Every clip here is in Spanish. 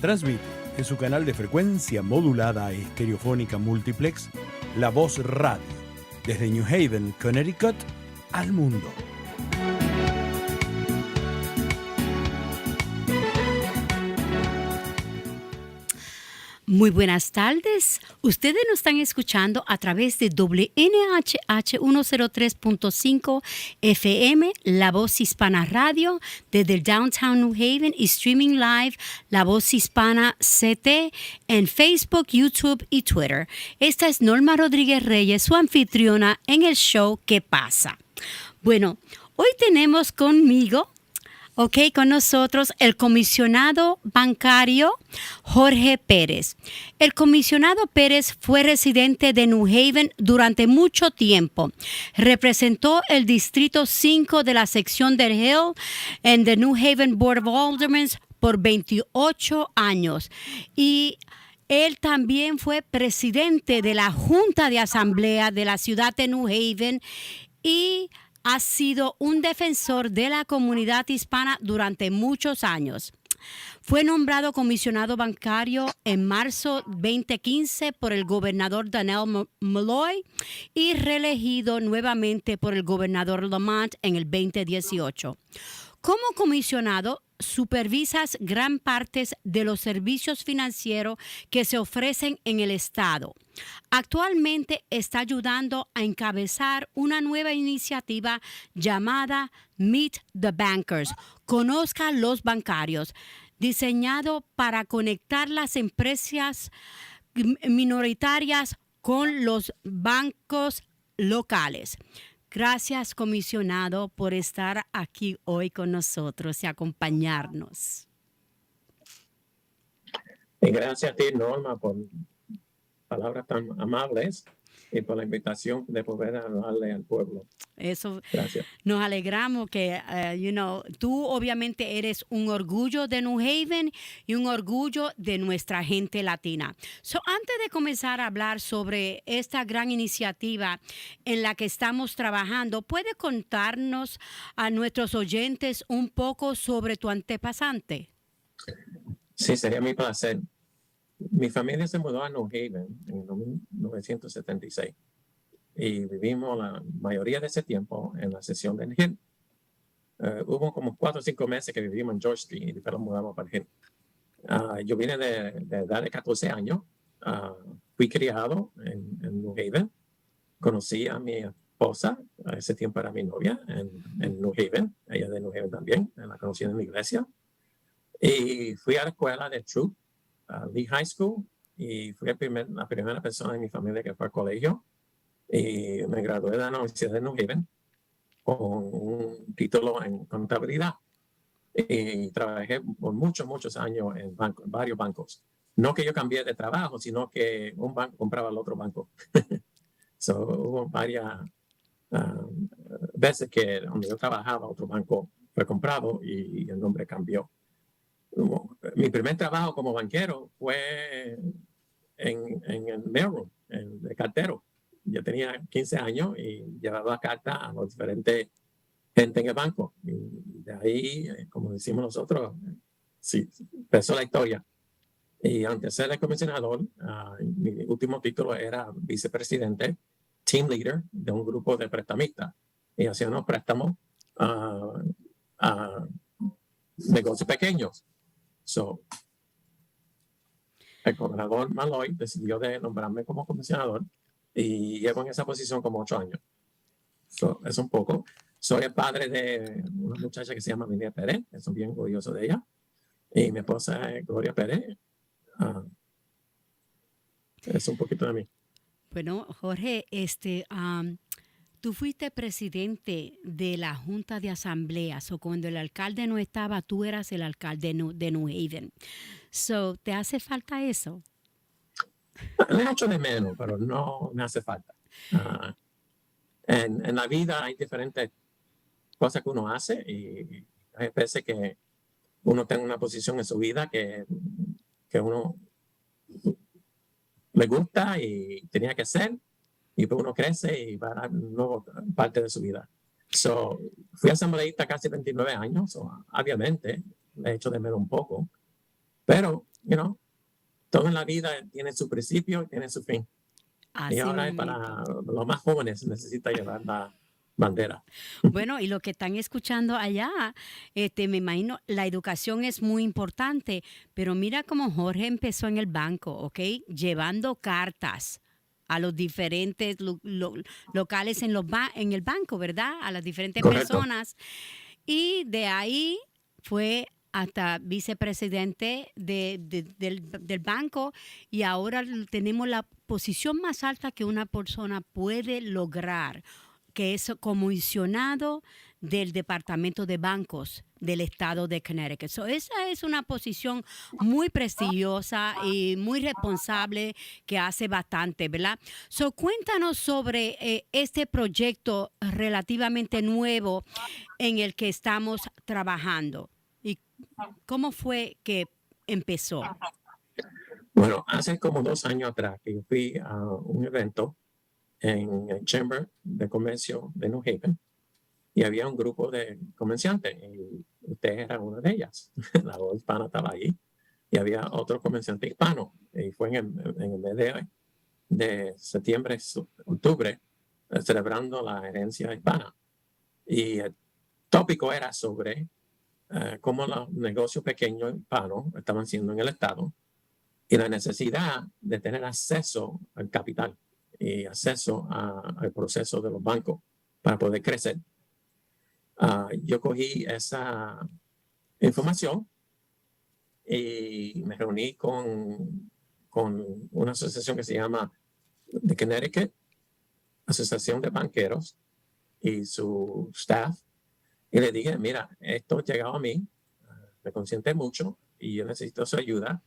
Transmite en su canal de frecuencia modulada estereofónica multiplex La Voz Radio, desde New Haven, Connecticut, al mundo. Muy buenas tardes. Ustedes nos están escuchando a través de WNHH 103.5 FM, La Voz Hispana Radio, desde el Downtown New Haven y streaming live La Voz Hispana CT en Facebook, YouTube y Twitter. Esta es Norma Rodríguez Reyes, su anfitriona en el show K-pasa. Bueno, hoy tenemos conmigo con nosotros el comisionado bancario Jorge Perez. El comisionado Perez fue residente de New Haven durante mucho tiempo. Representó el Distrito 5 de la sección del Hill en the New Haven Board of Aldermen por 28 años. Y él también fue presidente de la Junta de Asamblea de la ciudad de New Haven y ha sido un defensor de la comunidad hispana durante muchos años. Fue nombrado comisionado bancario en marzo 2015 por el gobernador Dannell Malloy y reelegido nuevamente por el gobernador Lamont en el 2018. Como comisionado, supervisas gran parte de los servicios financieros que se ofrecen en el estado. Actualmente está ayudando a encabezar una nueva iniciativa llamada Meet the Bankers, Conozca los bancarios, diseñado para conectar las empresas minoritarias con los bancos locales. Gracias, comisionado, por estar aquí hoy con nosotros y acompañarnos. Y gracias a ti, Norma, por palabras tan amables y por la invitación de poder hablarle al pueblo. Eso, gracias. Nos alegramos que, tú obviamente eres un orgullo de New Haven y un orgullo de nuestra gente latina. Antes de comenzar a hablar sobre esta gran iniciativa en la que estamos trabajando, ¿puede contarnos a nuestros oyentes un poco sobre tu antepasante? Sí, sería mi placer. Mi familia se mudó a New Haven en 1976 y vivimos la mayoría de ese tiempo en la sección del Hill. Hubo como 4 o 5 meses que vivimos en George Street y después nos mudamos para el Hill. Yo vine de edad de 14 años. Fui criado en New Haven. Conocí a mi esposa, a ese tiempo era mi novia, en New Haven. Ella de New Haven también, la conocí en la iglesia. Y fui a la escuela de Troop, Lee High School, y fui la primera persona en mi familia que fue al colegio. Y me gradué de la Universidad de New Haven con un título en contabilidad. Y trabajé por muchos años en varios bancos. No que yo cambié de trabajo, sino que un banco compraba al otro banco. Hubo varias veces que donde yo trabajaba, otro banco fue comprado y el nombre cambió. Mi primer trabajo como banquero fue en el mailroom, de cartero. Yo tenía 15 años y llevaba cartas a los diferentes gente en el banco. Y de ahí, como decimos nosotros, sí, empezó la historia. Y antes de ser el comisionador, mi último título era vicepresidente, team leader de un grupo de prestamistas. Y hacíamos préstamos a negocios pequeños. El gobernador Malloy decidió de nombrarme como comisionador y llevo en esa posición como 8 años. Es un poco. Soy el padre de una muchacha que se llama Perez, estoy bien orgulloso de ella. Y mi esposa es Gloria Perez. Es un poquito de mí. Bueno, Jorge, tú fuiste presidente de la Junta de Asambleas, o cuando el alcalde no estaba, tú eras el alcalde de New Haven. ¿Te hace falta eso? Le echo de menos, pero no me hace falta. En la vida hay diferentes cosas que uno hace y hay veces que uno tiene una posición en su vida que uno le gusta y tenía que hacer, y pues uno crece y va a dar nueva parte de su vida. Fui asambleísta casi 29 años, obviamente le echo de menos un poco, Pero, todo en la vida tiene su principio y tiene su fin. Así Y ahora mismito. para los más jóvenes necesita llevar la bandera. Bueno, y lo que están escuchando allá, me imagino, la educación es muy importante, pero mira cómo Jorge empezó en el banco, ¿ok? Llevando cartas a los diferentes locales en el banco, ¿verdad? A las diferentes Correcto. personas. Y de ahí fue hasta vicepresidente del banco y ahora tenemos la posición más alta que una persona puede lograr, que es comisionado del Departamento de Bancos del estado de Connecticut. So, esa es una posición muy prestigiosa y muy responsable que hace bastante, ¿verdad? So, cuéntanos sobre este proyecto relativamente nuevo en el que estamos trabajando y cómo fue que empezó. Bueno, hace como 2 años atrás que yo fui a un evento en el Chamber de Comercio de New Haven y había un grupo de comerciantes y usted era una de ellas. La voz hispana estaba ahí y había otro comerciante hispano y fue en el mes de septiembre, octubre, celebrando la herencia hispana. Y el tópico era sobre cómo los negocios pequeños hispanos estaban siendo en el estado y la necesidad de tener acceso al capital y acceso al proceso de los bancos para poder crecer. Yo cogí esa información y me reuní con una asociación que se llama The Connecticut Asociación de Banqueros y su staff y le dije, mira, esto ha llegado a mí, me consiente mucho y yo necesito su ayuda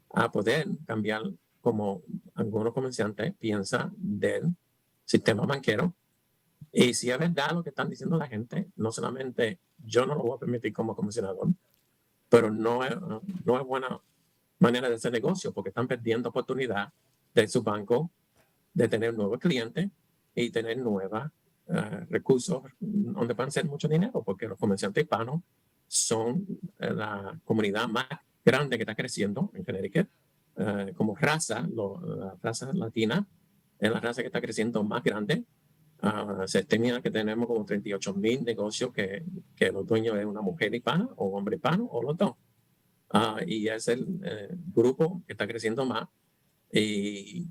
a poder cambiar como algunos comerciantes piensan del sistema banquero. Y si es verdad lo que están diciendo la gente, no solamente yo no lo voy a permitir como comisionador, pero no es buena manera de hacer negocio porque están perdiendo oportunidad de su banco de tener nuevos clientes y tener nuevos recursos donde van a hacer mucho dinero, porque los comerciantes hispanos son la comunidad más grande que está creciendo en Connecticut. Como raza, la raza latina es la raza que está creciendo más grande. Se estima que tenemos como 38,000 negocios que los dueños es una mujer hispana o un hombre hispano o los dos. Y es el grupo que está creciendo más. Y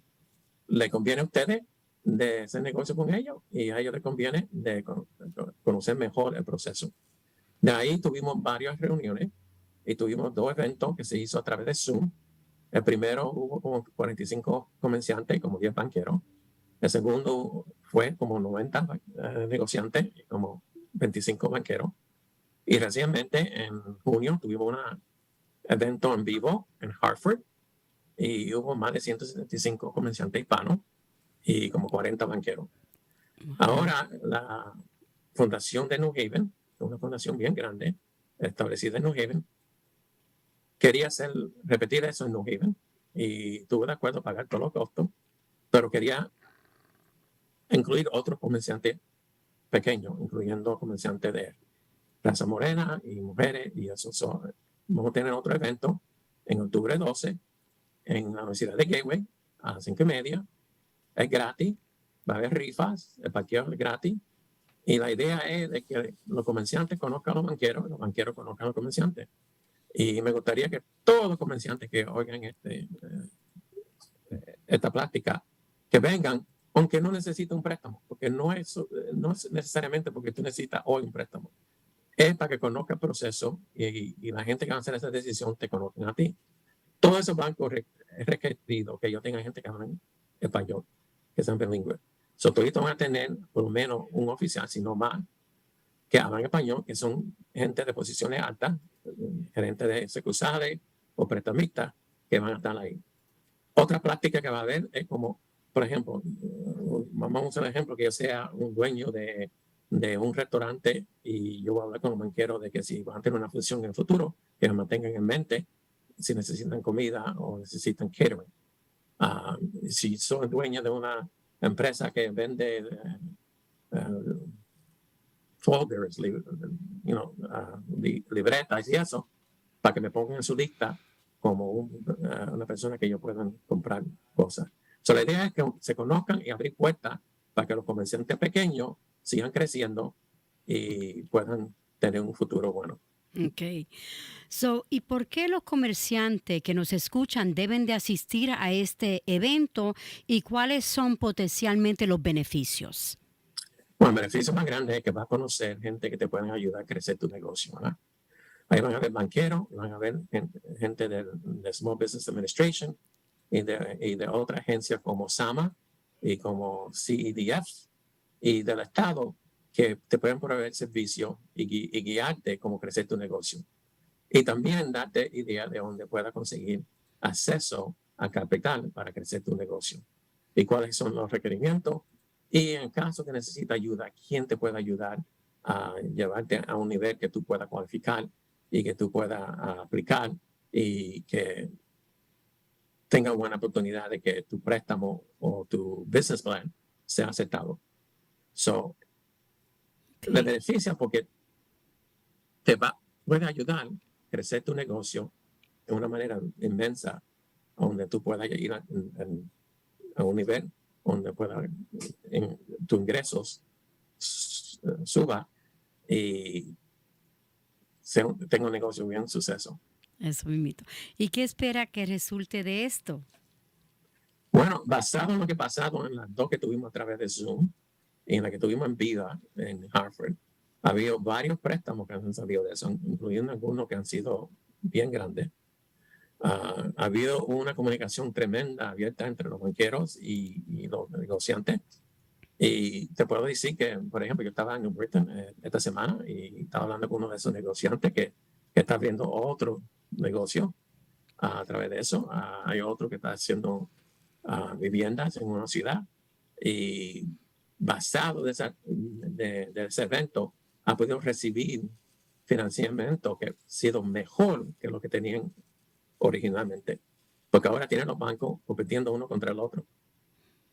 le conviene a ustedes de hacer negocio con ellos y a ellos les conviene de conocer mejor el proceso. De ahí tuvimos varias reuniones y tuvimos 2 eventos que se hizo a través de Zoom. El primero hubo como 45 comerciantes y como 10 banqueros. El segundo fue como 90 negociantes y como 25 banqueros. Y recientemente en junio tuvimos un evento en vivo en Hartford y hubo más de 175 comerciantes hispanos y como 40 banqueros. Ahora la fundación de New Haven, una fundación bien grande, establecida en New Haven, quería repetir eso en New Haven y estuvo de acuerdo a pagar todos los costos, pero quería incluir otros comerciantes pequeños, incluyendo comerciantes de raza morena y mujeres y eso. Vamos a tener otro evento en octubre 12 en la Universidad de Gateway a las 5:30. Es gratis, va a haber rifas, el parqueo es gratis. Y la idea es de que los comerciantes conozcan a los banqueros conozcan a los comerciantes. Y me gustaría que todos los comerciantes que oigan esta plática, que vengan, aunque no necesiten un préstamo, porque no es necesariamente porque tú necesitas hoy un préstamo. Es para que conozca el proceso y la gente que va a hacer esa decisión te conozcan a ti. Todos esos bancos es requerido que ellos tengan gente que habla español, que sean bilingües. Todos van a tener por lo menos un oficial, si no más, que hablan español, que son gente de posiciones altas, gerentes de sucursales o prestamistas que van a estar ahí. Otra práctica que va a haber es como, por ejemplo, vamos a usar el ejemplo que yo sea un dueño de un restaurante y yo voy a hablar con los banqueros de que si van a tener una función en el futuro, que me mantengan en mente si necesitan comida o necesitan catering. Si soy dueño de una empresa que vende folders, libretas y eso, para que me pongan en su lista como una persona que ellos puedan comprar cosas. So, la idea es que se conozcan y abrir puertas para que los comerciantes pequeños sigan creciendo y puedan tener un futuro bueno. Okay. So, ¿y por qué los comerciantes que nos escuchan deben de asistir a este evento y cuáles son potencialmente los beneficios? Bueno, el beneficio más grande es que vas a conocer gente que te pueden ayudar a crecer tu negocio, ¿verdad? Ahí van a ver banqueros, van a ver gente de Small Business Administration y de otras agencias como SAMA y como CEDF y del Estado que te pueden proveer servicios y guiarte cómo crecer tu negocio. Y también darte idea de dónde puedas conseguir acceso a capital para crecer tu negocio y cuáles son los requerimientos. Y en caso que necesites ayuda, ¿quién te puede ayudar a llevarte a un nivel que tú puedas cualificar y que tú puedas aplicar y que tenga buena oportunidad de que tu préstamo o tu business plan sea aceptado? So, le beneficia porque puede ayudar a crecer tu negocio de una manera inmensa, donde tú puedas ir a un nivel donde tus ingresos suba y tenga un negocio bien suceso. Eso mismo. ¿Y qué espera que resulte de esto? Bueno, basado en lo que ha pasado en las dos que tuvimos a través de Zoom y en la que tuvimos en vida en Hartford, ha habido varios préstamos que han salido de eso, incluyendo algunos que han sido bien grandes. Ha habido una comunicación tremenda, abierta entre los banqueros y los negociantes. Y te puedo decir que, por ejemplo, yo estaba en Britain esta semana y estaba hablando con uno de esos negociantes que está abriendo otro negocio a través de eso. Hay otro que está haciendo viviendas en una ciudad y basado de ese evento ha podido recibir financiamiento que ha sido mejor que lo que tenían originalmente, porque ahora tienen los bancos compitiendo uno contra el otro,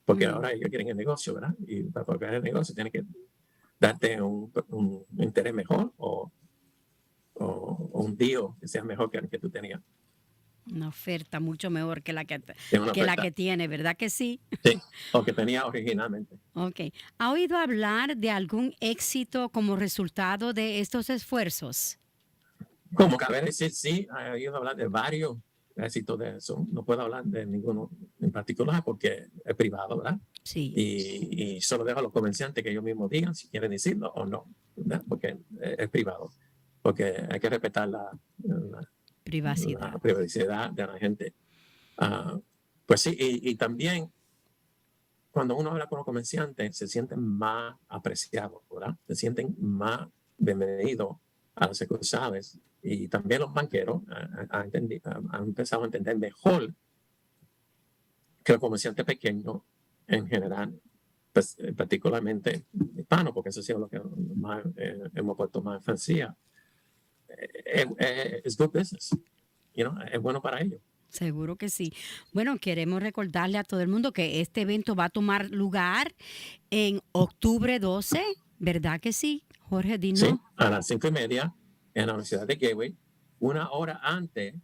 porque ahora ellos quieren el negocio, ¿verdad? Y para pagar el negocio tienen que darte un interés mejor o un deal que sea mejor que el que tú tenías. Una oferta mucho mejor que la que tiene, ¿verdad que sí? Sí, o que tenía originalmente. Ok. ¿Ha oído hablar de algún éxito como resultado de estos esfuerzos? Como cabe decir, sí, he oído hablar de varios éxitos de eso. No puedo hablar de ninguno en particular porque es privado, ¿verdad? Sí. Y solo dejo a los comerciantes que ellos mismos digan si quieren decirlo o no, ¿verdad? Porque es privado. Porque hay que respetar la privacidad de la gente. Pues sí, y también cuando uno habla con los comerciantes se sienten más apreciados, ¿verdad? Se sienten más bienvenidos a las sucursales. Y también los banqueros han empezado a entender mejor que los comerciantes pequeños en general, pues, particularmente hispanos, porque eso ha sido lo que más, hemos puesto más énfasis. Es good business, es bueno para ellos. Seguro que sí. Bueno, queremos recordarle a todo el mundo que este evento va a tomar lugar en octubre 12, ¿verdad que sí? Jorge, dinos. Sí, a las 5:30 en la Universidad de Gateway. Una hora antes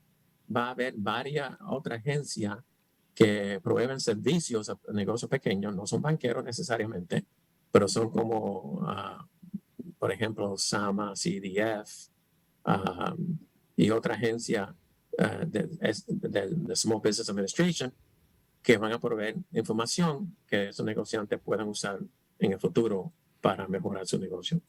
va a haber varias otras agencias que proveen servicios a negocios pequeños. No son banqueros necesariamente, pero son como, por ejemplo, SAMA, CDF y otra agencia de Small Business Administration que van a proveer información que esos negociantes puedan usar en el futuro para mejorar su negocio.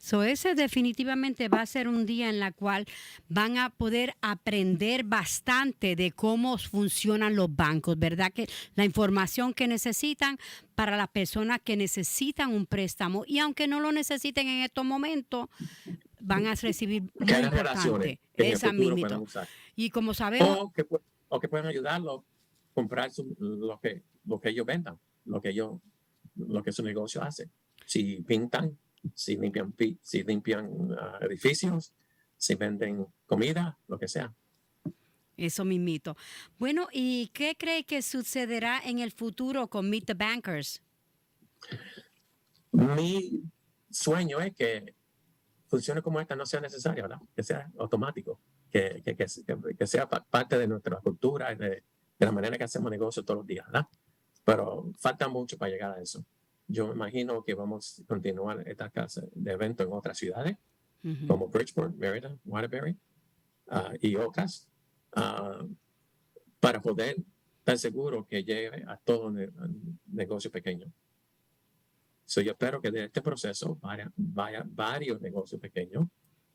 So, ese definitivamente va a ser un día en el cual van a poder aprender bastante de cómo funcionan los bancos, ¿verdad? Que la información que necesitan para las personas que necesitan un préstamo y aunque no lo necesiten en estos momentos, van a recibir muy importante. Esa misma. Y como sabemos... O que pueden ayudarlo a comprar lo que ellos vendan, lo que su negocio hace. Si pintan, si limpian edificios, si venden comida, lo que sea. Eso mismito. Bueno, ¿y qué cree que sucederá en el futuro con Meet the Bankers? Mi sueño es que funciones como esta no sean necesarias, ¿verdad? Que sea automático. que sea parte de nuestra cultura, de la manera que hacemos negocios todos los días, ¿verdad? Pero falta mucho para llegar a eso. Yo me imagino que vamos a continuar esta clase de eventos en otras ciudades, como Bridgeport, Merida, Waterbury y otras, para poder estar seguro que llegue a todo negocio pequeño. So, yo espero que de este proceso vaya varios negocios pequeños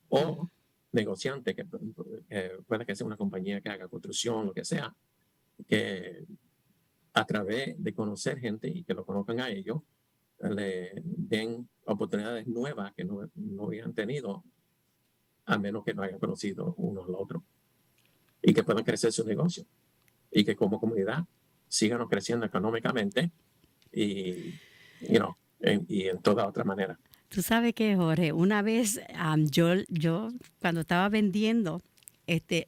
o negociantes que pueda que sea una compañía que haga construcción, lo que sea, que a través de conocer gente y que lo conozcan a ellos, le den oportunidades nuevas que no habían tenido, a menos que no hayan conocido uno al otro, y que puedan crecer su negocio, y que como comunidad sigan creciendo económicamente y en toda otra manera. Tú sabes que, Jorge, una vez yo cuando estaba vendiendo,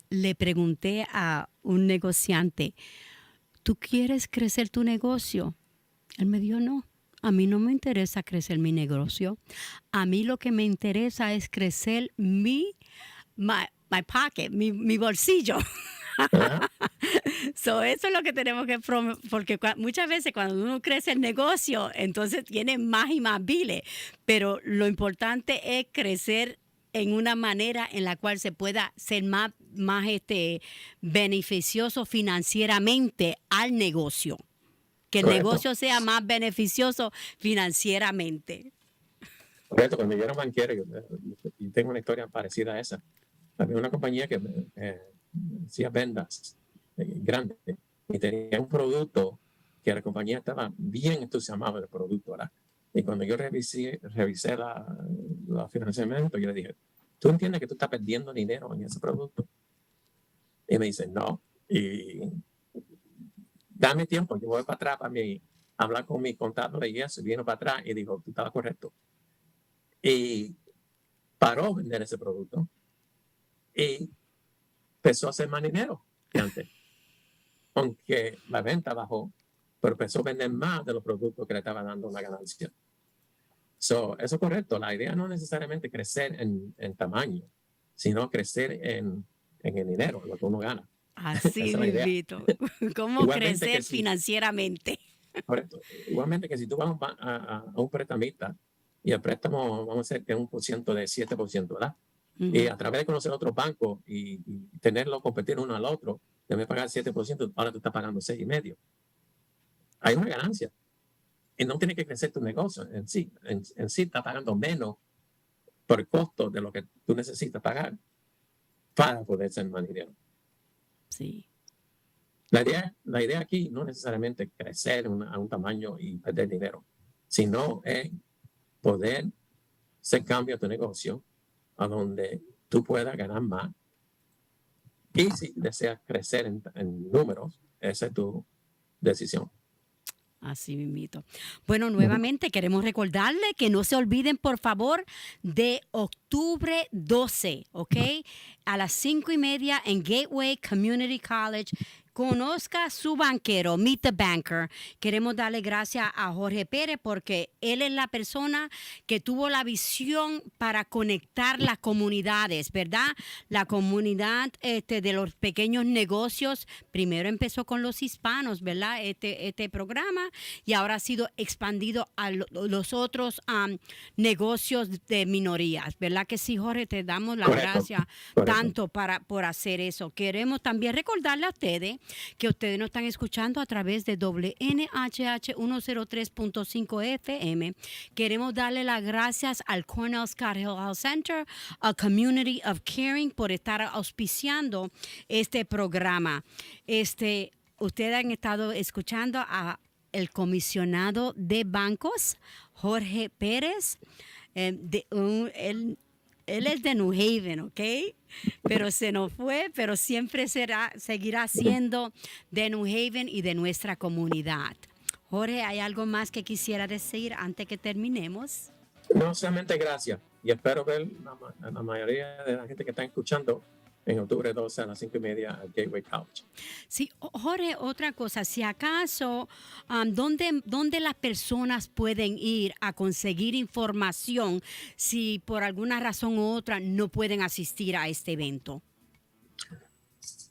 le pregunté a un negociante, ¿tú quieres crecer tu negocio? Él me dijo, no, a mí no me interesa crecer mi negocio. A mí lo que me interesa es crecer my pocket, mi bolsillo. So, eso es lo que tenemos que porque muchas veces cuando uno crece el negocio, entonces tiene más y más biles, pero lo importante es crecer en una manera en la cual se pueda ser más beneficioso financieramente al negocio, que el negocio sea más beneficioso financieramente. Correcto, cuando yo era banquero, yo tengo una historia parecida a esa. Había una compañía que hacía ventas grandes y tenía un producto que la compañía estaba bien entusiasmada del producto, ¿verdad? Y cuando yo revisé los financiamientos, yo le dije, ¿tú entiendes que tú estás perdiendo dinero en ese producto? Y me dice, no. Y dame tiempo, yo voy para atrás para hablar con mi contador y eso. Vino para atrás y dijo, tú estabas correcto. Y paró de vender ese producto y empezó a hacer más dinero que antes. Aunque la venta bajó, pero empezó a vender más de los productos que le estaban dando una ganancia. Eso es correcto. La idea no es necesariamente crecer en tamaño, sino crecer en el dinero, lo que uno gana. Así mismito. ¿Cómo igualmente crecer financieramente? Correcto. Igualmente que si tú vas a un prestamista y el préstamo, vamos a decir que es 1% de 7%, ¿verdad? Y a través de conocer otros bancos y tenerlos competir uno al otro, debe pagar 7%, ahora tú estás pagando 6,5%. Hay una ganancia. Y no tiene que crecer tu negocio en sí. En sí está pagando menos por el costo de lo que tú necesitas pagar para poder ser más dinero. Sí. La idea aquí no es necesariamente crecer a un tamaño y perder dinero, sino es poder hacer cambio a tu negocio a donde tú puedas ganar más. Y si deseas crecer en números, esa es tu decisión. Así mismito. Bueno, nuevamente queremos recordarle que no se olviden, por favor, de octubre 12, ¿ok? A las 5:30 en Gateway Community College. Conozca su banquero, Meet the Banker. Queremos darle gracias a Jorge Pérez porque él es la persona que tuvo la visión para conectar las comunidades, ¿verdad? La comunidad de los pequeños negocios. Primero empezó con los hispanos, ¿verdad? Este programa y ahora ha sido expandido a los otros negocios de minorías, ¿verdad? Que sí, Jorge, te damos las gracias tanto por hacer eso. Queremos también recordarle a ustedes que ustedes nos están escuchando a través de WNHH 103.5 FM. Queremos darle las gracias al Conozca Health Center, a Community of Caring, por estar auspiciando este programa. Ustedes han estado escuchando a el comisionado de bancos, Jorge Perez. Él es de New Haven, ¿ok? Pero se nos fue, pero siempre seguirá siendo de New Haven y de nuestra comunidad. Jorge, ¿hay algo más que quisiera decir antes que terminemos? No, solamente gracias. Y espero ver a la mayoría de la gente que está escuchando en octubre 12 a las 5:30 al Gateway College. Sí, Jorge, otra cosa, si acaso, ¿dónde las personas pueden ir a conseguir información si por alguna razón u otra no pueden asistir a este evento?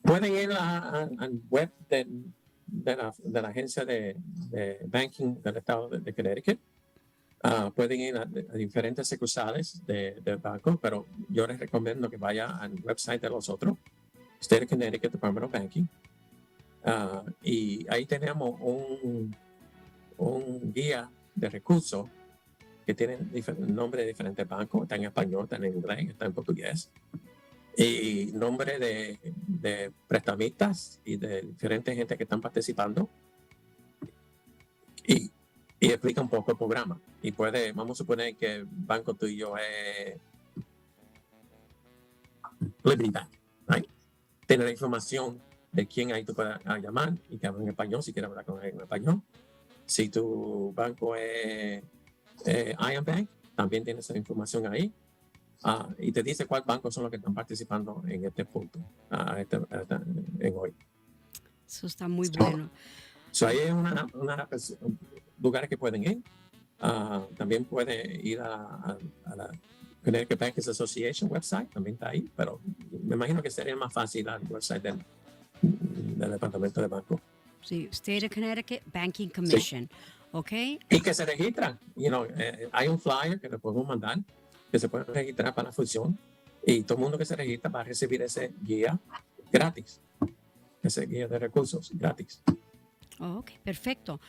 Pueden ir al web de la agencia de banking del estado de Connecticut. Pueden ir a diferentes sucursales del banco, pero yo les recomiendo que vayan al website de los otros, State of Connecticut Department of Banking. Y ahí tenemos un guía de recursos que tiene nombre de diferentes bancos. Está en español, está en inglés, está en portugués. Y nombre de prestamistas y de diferentes gente que están participando. Y explica un poco el programa. Y vamos a suponer que el banco tuyo es Liberty Bank, right? Tiene la información de quién ahí tú puedes llamar y que habla en español si quieres hablar con él en español. Si tu banco es Iron Bank, también tiene esa información ahí. Y te dice cuál banco son los que están participando en este punto, en hoy. Eso está muy bueno. Ahí hay lugares que pueden ir. También pueden ir a la Connecticut Bankers Association website, también está ahí, pero me imagino que sería más fácil al website del Departamento de Banco. Sí, State of Connecticut Banking Commission, sí. ¿Ok? Y que se registran. Hay un flyer que le podemos mandar, que se puede registrar para la fusión, y todo el mundo que se registra va a recibir ese guía gratis, ese guía de recursos gratis. Ok, perfecto.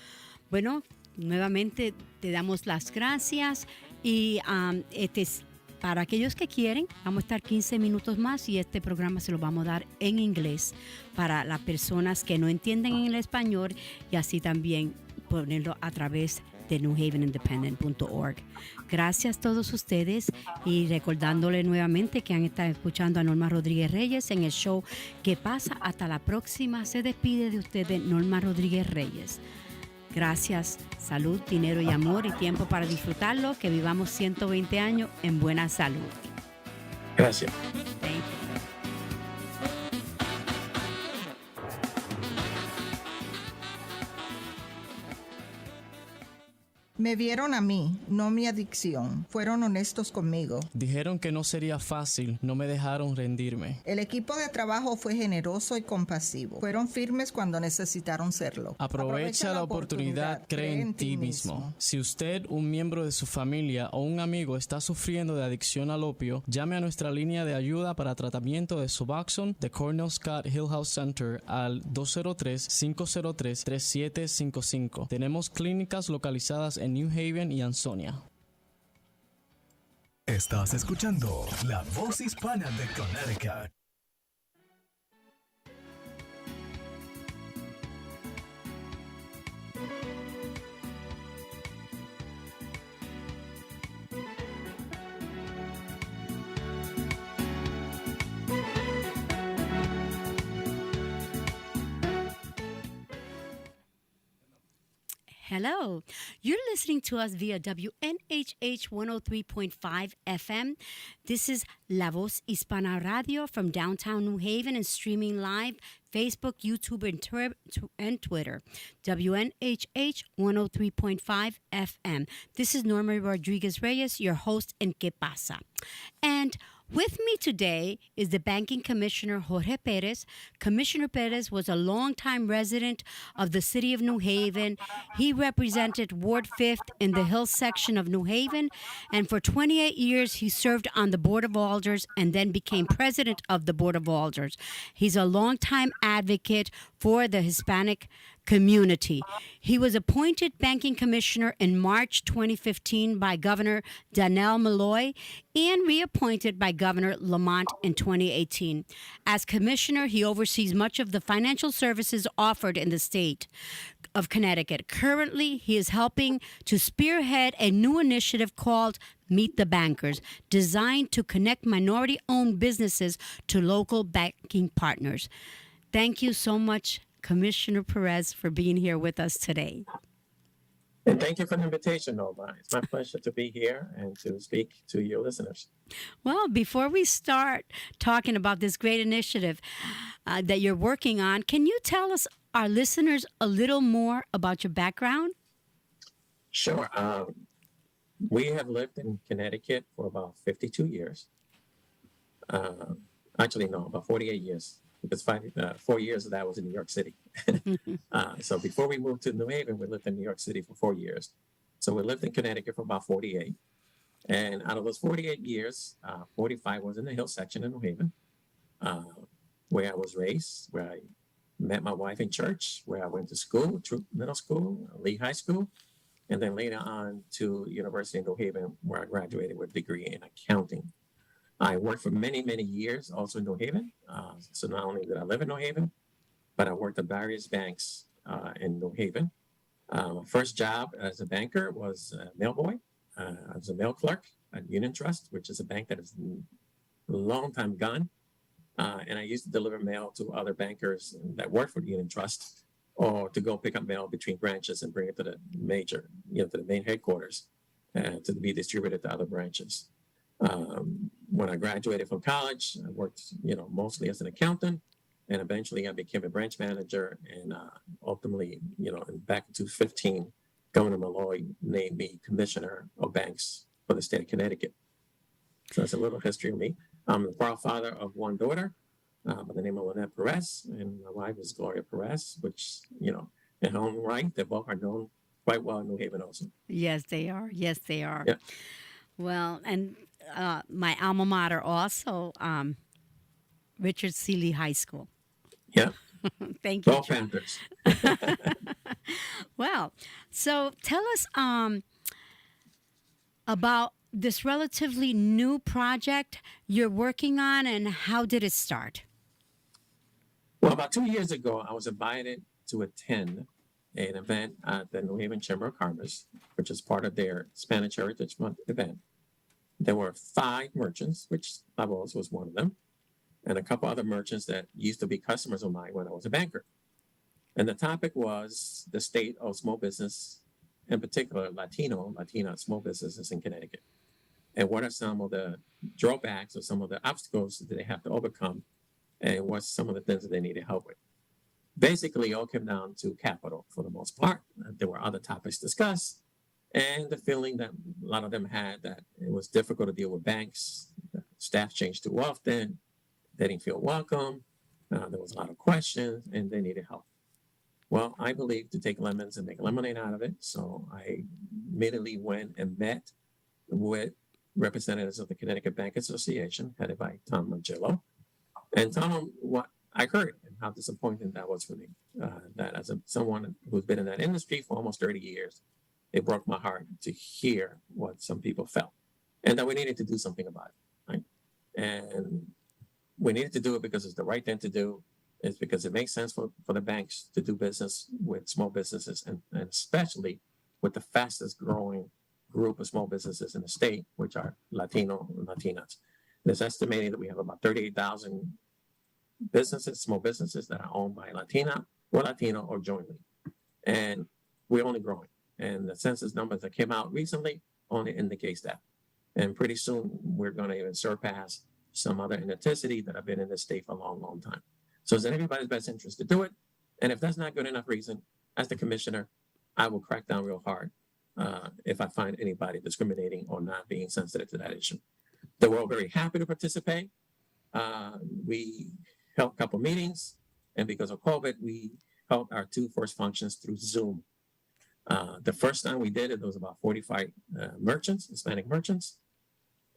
Bueno, nuevamente te damos las gracias y para aquellos que quieren, vamos a estar 15 minutos más y este programa se lo vamos a dar en inglés para las personas que no entienden en el español y así también ponerlo a través de newhavenindependent.org. Gracias a todos ustedes y recordándole nuevamente que han estado escuchando a Norma Rodríguez Reyes en el show K-pasa. Hasta la próxima. Se despide de ustedes Norma Rodríguez Reyes. Gracias, salud, dinero y amor y tiempo para disfrutarlo. Que vivamos 120 años en buena salud. Gracias. Thank you. Me vieron a mí, no mi adicción. Fueron honestos conmigo. Dijeron que no sería fácil, no me dejaron rendirme. El equipo de trabajo fue generoso y compasivo. Fueron firmes cuando necesitaron serlo. Aprovecha la oportunidad, cree en ti mismo. Si usted, un miembro de su familia o un amigo está sufriendo de adicción al opio, llame a nuestra línea de ayuda para tratamiento de Suboxone de Conozca Hillhouse Center al 203-503-3755. Tenemos clínicas localizadas en New Haven y Ansonia. Estás escuchando La Voz Hispana de Connecticut. Hello. You're listening to us via WNHH 103.5 FM. This is La Voz Hispana Radio from downtown New Haven and streaming live Facebook, YouTube, and Twitter. WNHH 103.5 FM. This is Norma Rodríguez Reyes, your host in K-pasa. And with me today is the Banking Commissioner, Jorge Perez. Commissioner Perez was a longtime resident of the city of New Haven. He represented Ward 5th in the Hills section of New Haven, and for 28 years he served on the Board of Alders and then became president of the Board of Alders. He's a longtime advocate for the Hispanic community. He was appointed banking commissioner in March 2015 by Governor Dannell Malloy and reappointed by Governor Lamont in 2018. As commissioner, he oversees much of the financial services offered in the state of Connecticut. Currently, he is helping to spearhead a new initiative called Meet the Bankers, designed to connect minority-owned businesses to local banking partners. Thank you so much, Commissioner Perez, for being here with us today. And thank you for the invitation, Norma. It's my pleasure to be here and to speak to your listeners. Well, before we start talking about this great initiative that you're working on, can you tell us, our listeners, a little more about your background? Sure. We have lived in Connecticut for about 52 years. Actually, no, about 48 years. Because 4 years of that was in New York City. So before we moved to New Haven, we lived in New York City for 4 years. So we lived in Connecticut for about 48. And out of those 48 years, 45 was in the hill section in New Haven, where I was raised, where I met my wife in church, where I went to school, middle school, Lee High School, and then later on to University of New Haven, where I graduated with a degree in accounting. I worked for many, many years also in New Haven. So not only did I live in New Haven, but I worked at various banks in New Haven. My first job as a banker was a mail boy. I was a mail clerk at Union Trust, which is a bank that is a long time gone. And I used to deliver mail to other bankers that worked for the Union Trust, or to go pick up mail between branches and bring it to the major, to the main headquarters, to be distributed to other branches. When I graduated from college, I worked, mostly as an accountant, and eventually I became a branch manager. And ultimately, back in 2015, Governor Malloy named me commissioner of banks for the state of Connecticut. So that's a little history of me. I'm the proud father of one daughter by the name of Lynette Perez, and my wife is Gloria Perez, which, in her own right, they both are known quite well in New Haven also. Yes, they are. Yes, they are. Yeah. Well, and my alma mater also, Richard Seeley High School. Yeah. Thank you, Both John. Panthers. Well, so tell us about this relatively new project you're working on, and how did it start? Well, about 2 years ago, I was invited to attend an event at the New Haven Chamber of Commerce, which is part of their Spanish Heritage Month event. There were 5 merchants, which Lavos was one of them, and a couple other merchants that used to be customers of mine when I was a banker. And the topic was the state of small business, in particular Latina small businesses in Connecticut. And what are some of the drawbacks or some of the obstacles that they have to overcome, and what's some of the things that they needed help with. Basically, it all came down to capital for the most part. There were other topics discussed, and the feeling that a lot of them had that it was difficult to deal with banks. Staff changed too often. They didn't feel welcome. There was a lot of questions, and they needed help. Well, I believe to take lemons and make lemonade out of it. So I immediately went and met with representatives of the Connecticut Bank Association, headed by Tom Mangillo, and tell them what I heard and how disappointing that was for me. That as someone who's been in that industry for almost 30 years, it broke my heart to hear what some people felt, and that we needed to do something about it. Right? And we needed to do it because it's the right thing to do. It's because it makes sense for the banks to do business with small businesses, and especially with the fastest growing group of small businesses in the state, which are Latino and Latinas. It's estimated that we have about 38,000 businesses, small businesses, that are owned by Latina or Latino or jointly. And we're only growing. And the census numbers that came out recently only indicates that. And pretty soon we're going to even surpass some other ethnicity that have been in this state for a long, long time. So it's in everybody's best interest to do it. And if that's not good enough reason, as the commissioner, I will crack down real hard if I find anybody discriminating or not being sensitive to that issue. They were all very happy to participate. We held a couple meetings, and because of COVID, we held our 2 first functions through Zoom. The first time we did it, there was about 45 merchants, Hispanic merchants,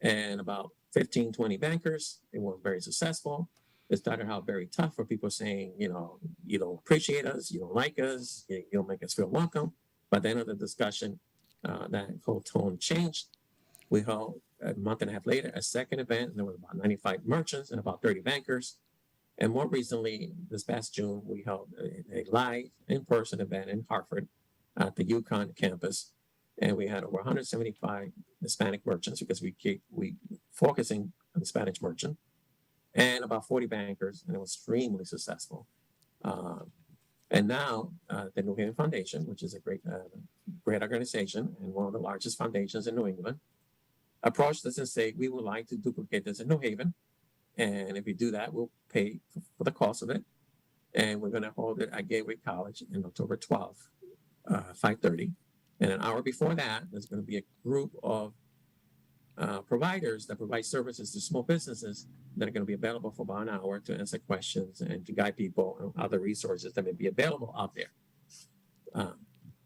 and about 15, 20 bankers. It was very successful. It started out very tough for people saying, you don't appreciate us, you don't like us, you don't make us feel welcome. By the end of the discussion, that whole tone changed. We held a month and a half later a second event, and there was about 95 merchants and about 30 bankers. And more recently, this past June, we held a live in-person event in Hartford at the UConn campus. And we had over 175 Hispanic merchants, because we focusing on the Spanish merchant, and about 40 bankers, and it was extremely successful. And now the New Haven Foundation, which is a great organization and one of the largest foundations in New England, approached us and said, we would like to duplicate this in New Haven. And if we do that, we'll pay for the cost of it. And we're going to hold it at Gateway College in October 12th, 5:30. And an hour before that, there's going to be a group of providers that provide services to small businesses that are going to be available for about an hour to answer questions and to guide people on other resources that may be available out there.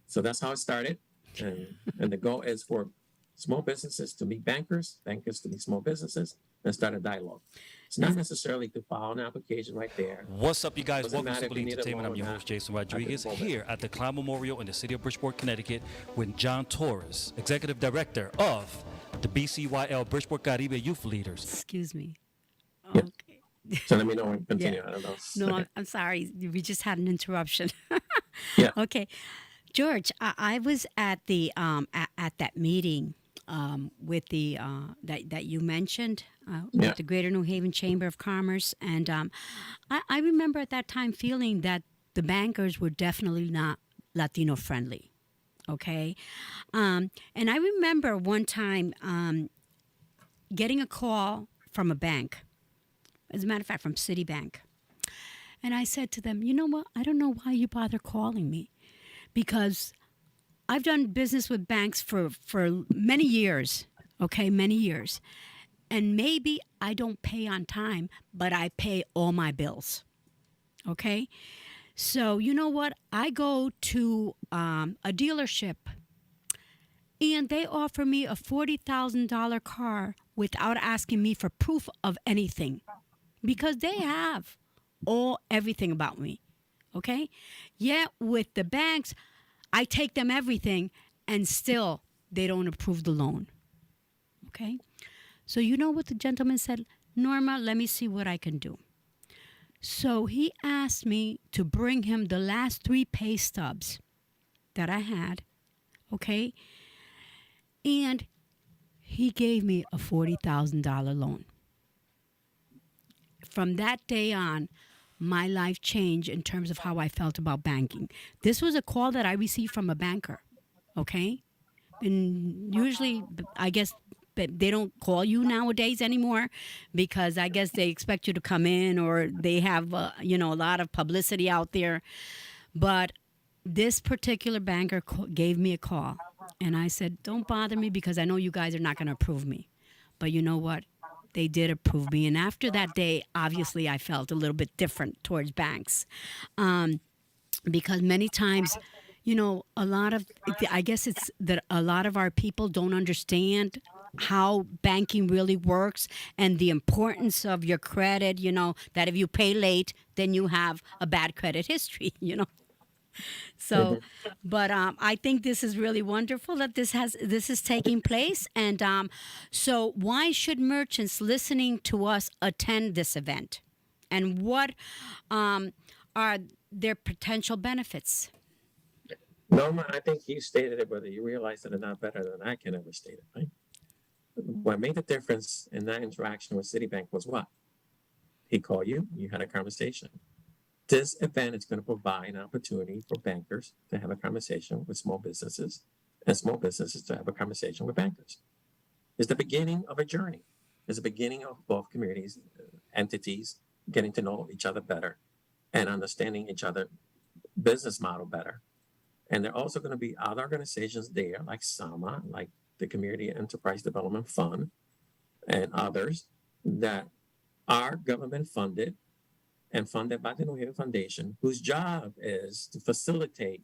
So that's how it started. And the goal is for small businesses to meet bankers, bankers to meet small businesses, and start a dialogue. It's not necessarily to file an application right there. What's up, you guys? Doesn't Welcome to matter if Civil you need a Entertainment. loan I'm your or host, not. Jason Rodriguez, At this moment. here at the Clown Memorial in the city of Bridgeport, Connecticut, with John Torres, Executive Director of the BCYL Bridgeport Caribe Youth Leaders. Excuse me. Yeah. Okay. So let me know when you continue. Yeah. I don't know. No, I'm sorry. We just had an interruption. Yeah. Okay. George, I was at the at that meeting with the that you mentioned Yeah. with the Greater New Haven Chamber of Commerce, and I remember at that time feeling that the bankers were definitely not Latino friendly. Okay, and I remember one time getting a call from a bank, as a matter of fact, from Citibank, and I said to them, you know what? I don't know why you bother calling me, because I've done business with banks for many years, okay, many years. And maybe I don't pay on time, but I pay all my bills, okay? So you know what? I go to a dealership, and they offer me a $40,000 car without asking me for proof of anything, because they have everything about me, okay? Yet with the banks, I take them everything, and still they don't approve the loan, okay? So you know what the gentleman said? Norma, let me see what I can do. So he asked me to bring him the last 3 pay stubs that I had, okay? And he gave me a $40,000 loan. From that day on, my life changed in terms of how I felt about banking. This was a call that I received from a banker, okay? And usually, I guess, they don't call you nowadays anymore, because I guess they expect you to come in, or they have, a lot of publicity out there. But this particular banker gave me a call, and I said, don't bother me, because I know you guys are not going to approve me. But you know what? They did approve me. And after that day, obviously, I felt a little bit different towards banks, because many times, a lot of, I guess it's that a lot of our people don't understand how banking really works, and the importance of your credit, that if you pay late, then you have a bad credit history, So, but I think this is really wonderful that this is taking place. And so why should merchants listening to us attend this event? And what are their potential benefits? Norma, I think you stated it, whether you realize it or not, better than I can ever state it, right? What made the difference in that interaction with Citibank was what? He called you, you had a conversation. This event is going to provide an opportunity for bankers to have a conversation with small businesses, and small businesses to have a conversation with bankers. It's the beginning of a journey. It's the beginning of both communities, entities, getting to know each other better and understanding each other business model better. And there are also going to be other organizations there, like SAMA, like the Community Enterprise Development Fund, and others that are government funded and funded by the New Haven Foundation, whose job is to facilitate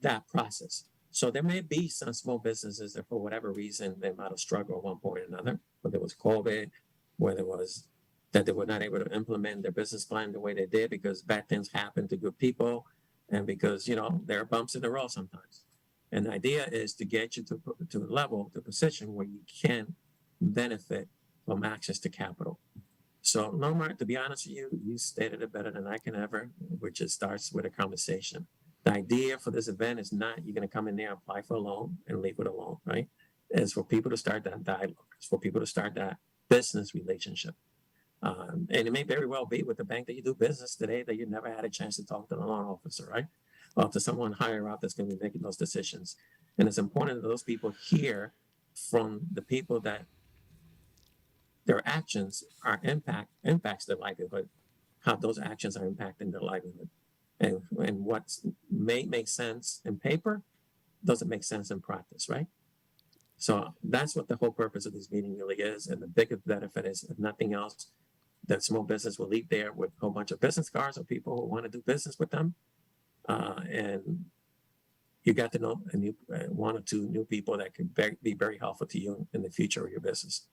that process. So there may be some small businesses that, for whatever reason, they might have struggled at one point or another, whether it was COVID, whether it was that they were not able to implement their business plan the way they did because bad things happen to good people, and because, there are bumps in the road sometimes. And the idea is to get you to a level, to a position where you can benefit from access to capital. So, Norma, to be honest with you, you stated it better than I can ever, which it starts with a conversation. The idea for this event is not you're going to come in there, apply for a loan, and leave with a loan, right? It's for people to start that dialogue. It's for people to start that business relationship. And it may very well be with the bank that you do business today that you never had a chance to talk to the loan officer, right? Or to someone higher up that's going to be making those decisions. And it's important that those people hear from the people that their actions are impacts their livelihood, how those actions are impacting their livelihood. And what may make sense in paper doesn't make sense in practice, right? So that's what the whole purpose of this meeting really is. And the biggest benefit is, if nothing else, that small business will leave there with a whole bunch of business cards of people who want to do business with them. And you got to know one or two new people that can be very helpful to you in the future of your business.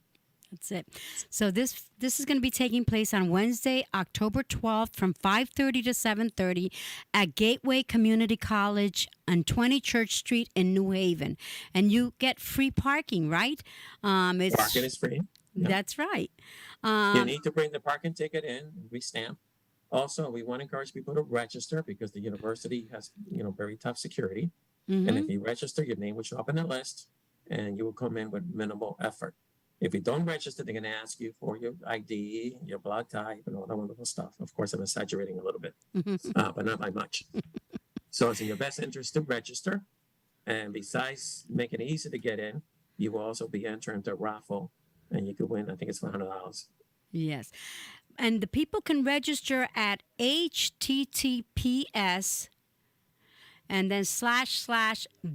That's it. So this is going to be taking place on Wednesday, October 12th from 5:30 to 7:30 at Gateway Community College on 20 Church Street in New Haven. And you get free parking, right? Parking is free. Yep. That's right. You need to bring the parking ticket in, re-stamp. Also, we want to encourage people to register because the university has, very tough security. Mm-hmm. And if you register, your name will show up in the list and you will come in with minimal effort. If you don't register, they're going to ask you for your ID, your blood type, and all that wonderful stuff. Of course, I'm exaggerating a little bit, but not by much. So it's in your best interest to register. And besides making it easy to get in, you will also be entering the raffle and you could win, I think it's $100. Yes. And the people can register at https and then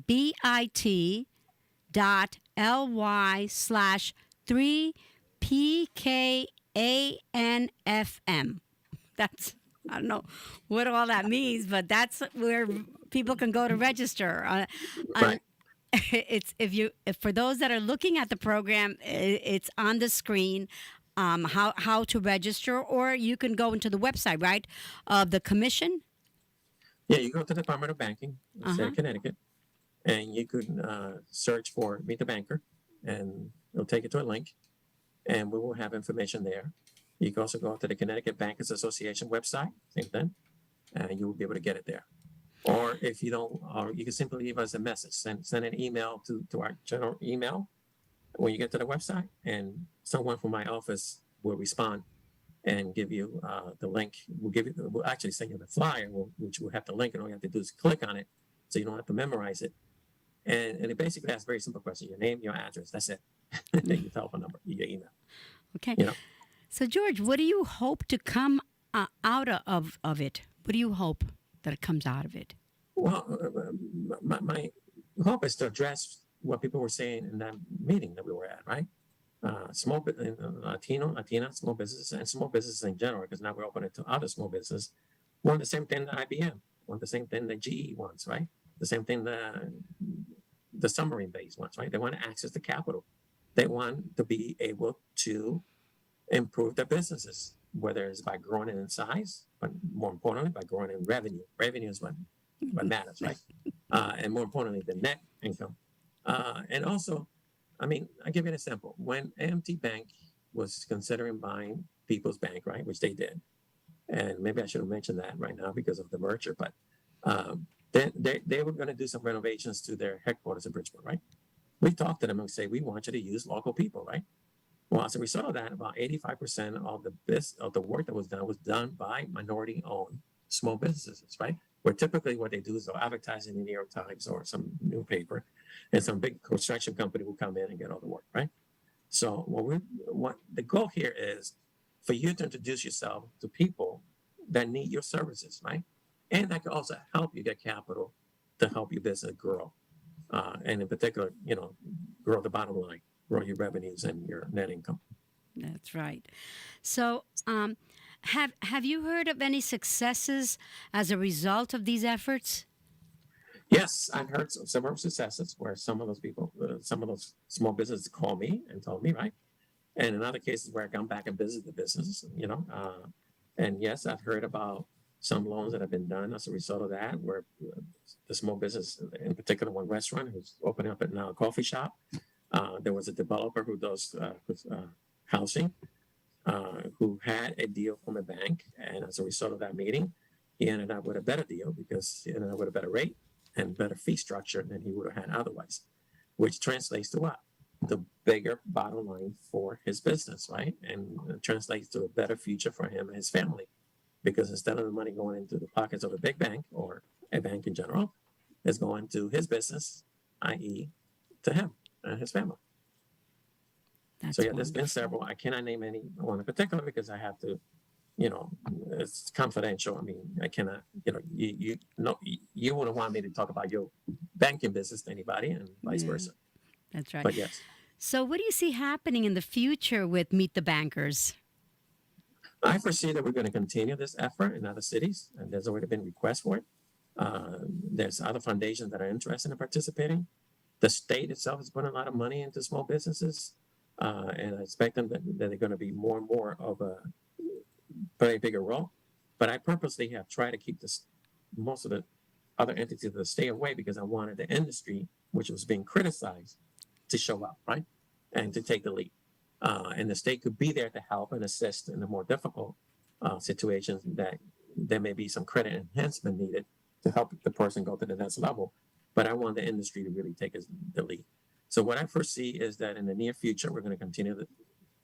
bit.ly/3PKANFM. That's, I don't know what all that means, but that's where people can go to register. Right. It's if for those that are looking at the program, it's on the screen. How to register, or you can go into the website, right, of the commission. Yeah, you go to the Department of Banking, the state of Connecticut, and you could search for Meet the Banker, and it'll take you to a link, and we will have information there. You can also go to the Connecticut Bankers Association website, same thing, and you will be able to get it there. Or if you don't, or you can simply leave us a message, send an email to our general email when you get to the website, and someone from my office will respond and give you the link. We'll actually send you the flyer, which will have the link, and all you have to do is click on it, so you don't have to memorize it. And it basically asks a very simple question: your name, your address. That's it. Your telephone number, your email. Okay. So George, what do you hope to come out of it? What do you hope that comes out of it? Well, my hope is to address what people were saying in that meeting that we were at, right? Small Latina small businesses and small businesses in general, because now we're opening to other small business, want the same thing that IBM, want the same thing that GE wants, right? The same thing that the submarine base wants, right? They want access to capital. They want to be able to improve their businesses, whether it's by growing it in size, but more importantly, by growing in revenue. Revenue is what matters, right? And more importantly, the net income. And also, I give you an example. When AMT Bank was considering buying People's Bank, right, which they did, and maybe I should have mentioned that right now because of the merger, but they were going to do some renovations to their headquarters in Bridgeport, right? We talked to them and say, we want you to use local people, right? Well, as a result of that, about 85% of the work that was done by minority-owned small businesses, right? Where typically what they do is they'll advertise in the New York Times or some newspaper, and some big construction company will come in and get all the work, right? So what the goal here is for you to introduce yourself to people that need your services, right? And that can also help you get capital to help your business grow. And in particular, grow the bottom line, grow your revenues and your net income. That's right. So, have you heard of any successes as a result of these efforts? Yes, I've heard several successes where some of those people, some of those small businesses call me and told me, right? And in other cases where I come back and visit the business, and yes, I've heard about some loans that have been done as a result of that, where the small business, in particular one restaurant who's opening up now a coffee shop, there was a developer who does housing, who had a deal from a bank, and as a result of that meeting, he ended up with a better deal because he ended up with a better rate and better fee structure than he would have had otherwise, which translates to what? The bigger bottom line for his business, right? And it translates to a better future for him and his family, because instead of the money going into the pockets of a big bank or a bank in general, it's going to his business, i.e. to him and his family. That's so yeah, there's been several. I cannot name any one in particular because I have to, it's confidential. I cannot, you wouldn't want me to talk about your banking business to anybody and vice versa. That's right. But yes. So what do you see happening in the future with Meet the Bankers? I foresee that we're going to continue this effort in other cities, and there's already been requests for it. There's other foundations that are interested in participating. The state itself is putting a lot of money into small businesses, and I expect them that they're going to be more and more of a play a bigger role. But I purposely have tried to keep most of the other entities of the state away because I wanted the industry, which was being criticized, to show up, right, and to take the lead. And the state could be there to help and assist in the more difficult situations that there may be some credit enhancement needed to help the person go to the next level. But I want the industry to really take the lead. So what I foresee is that in the near future, we're going to continue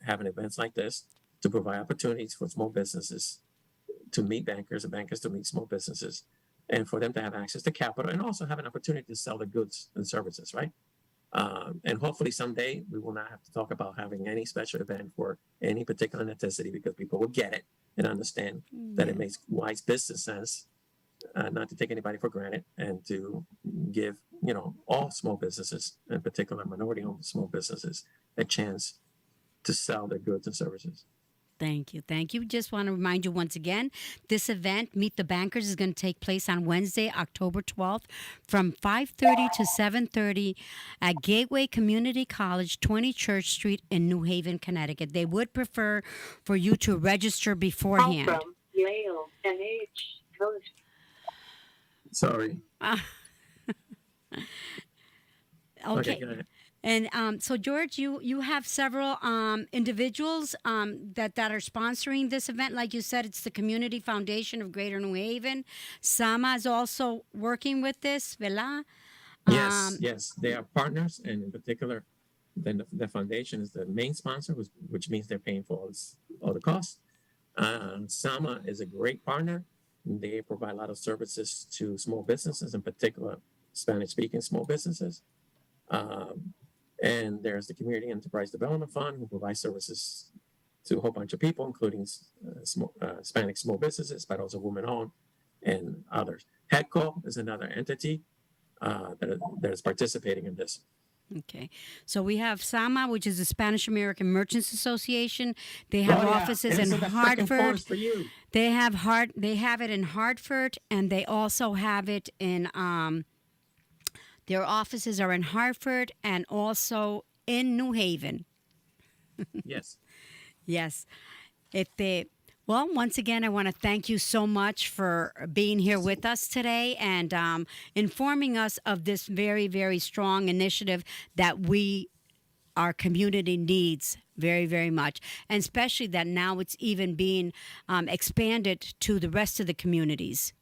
having events like this to provide opportunities for small businesses to meet bankers and bankers to meet small businesses, and for them to have access to capital and also have an opportunity to sell their goods and services, right? And hopefully someday we will not have to talk about having any special event for any particular necessity because people will get it and understand that it makes wise business sense not to take anybody for granted and to give, all small businesses, in particular minority-owned small businesses, a chance to sell their goods and services. Thank you. Thank you. Just want to remind you once again, this event, Meet the Bankers, is going to take place on Wednesday, October 12th from 5:30 to 7:30 at Gateway Community College, 20 Church Street in New Haven, Connecticut. They would prefer for you to register beforehand. Call from Yale, NH. Sorry. Okay. Go ahead. And so, George, you have several individuals that are sponsoring this event. Like you said, it's the Community Foundation of Greater New Haven. Sama is also working with this, ¿verdad? Yes, they are partners, and in particular, then the foundation is the main sponsor, which means they're paying for all the costs. Sama is a great partner. They provide a lot of services to small businesses, in particular Spanish-speaking small businesses. And there's the Community Enterprise Development Fund, who provides services to a whole bunch of people, including Hispanic small businesses, but also women-owned and others. HEDCO is another entity that is participating in this. Okay. So we have SAMA, which is the Spanish American Merchants Association. They have offices in Hartford. They have it in Hartford, and they also have it in their offices are in Hartford and also in New Haven. Yes. Yes. Well, once again, I want to thank you so much for being here with us today and informing us of this very, very strong initiative that our community needs very, very much. And especially that now it's even being expanded to the rest of the communities.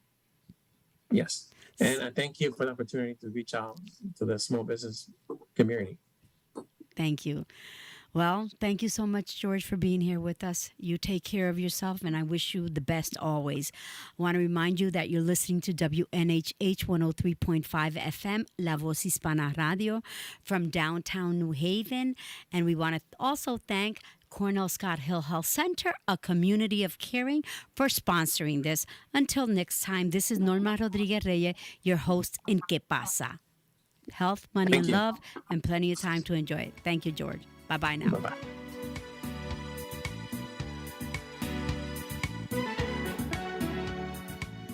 Yes. And I thank you for the opportunity to reach out to the small business community. Thank you. Well, thank you so much, George, for being here with us. You take care of yourself, and I wish you the best always. I want to remind you that you're listening to WNHH 103.5 FM, La Voz Hispana Radio, from downtown New Haven. And we want to also thank Cornell Scott Hill Health Center, a community of caring, for sponsoring this. Until next time, this is Norma Rodríguez Reyes, your host in K-pasa. Health, money, and love, and plenty of time to enjoy it. Thank you, George. Bye-bye now. Bye-bye.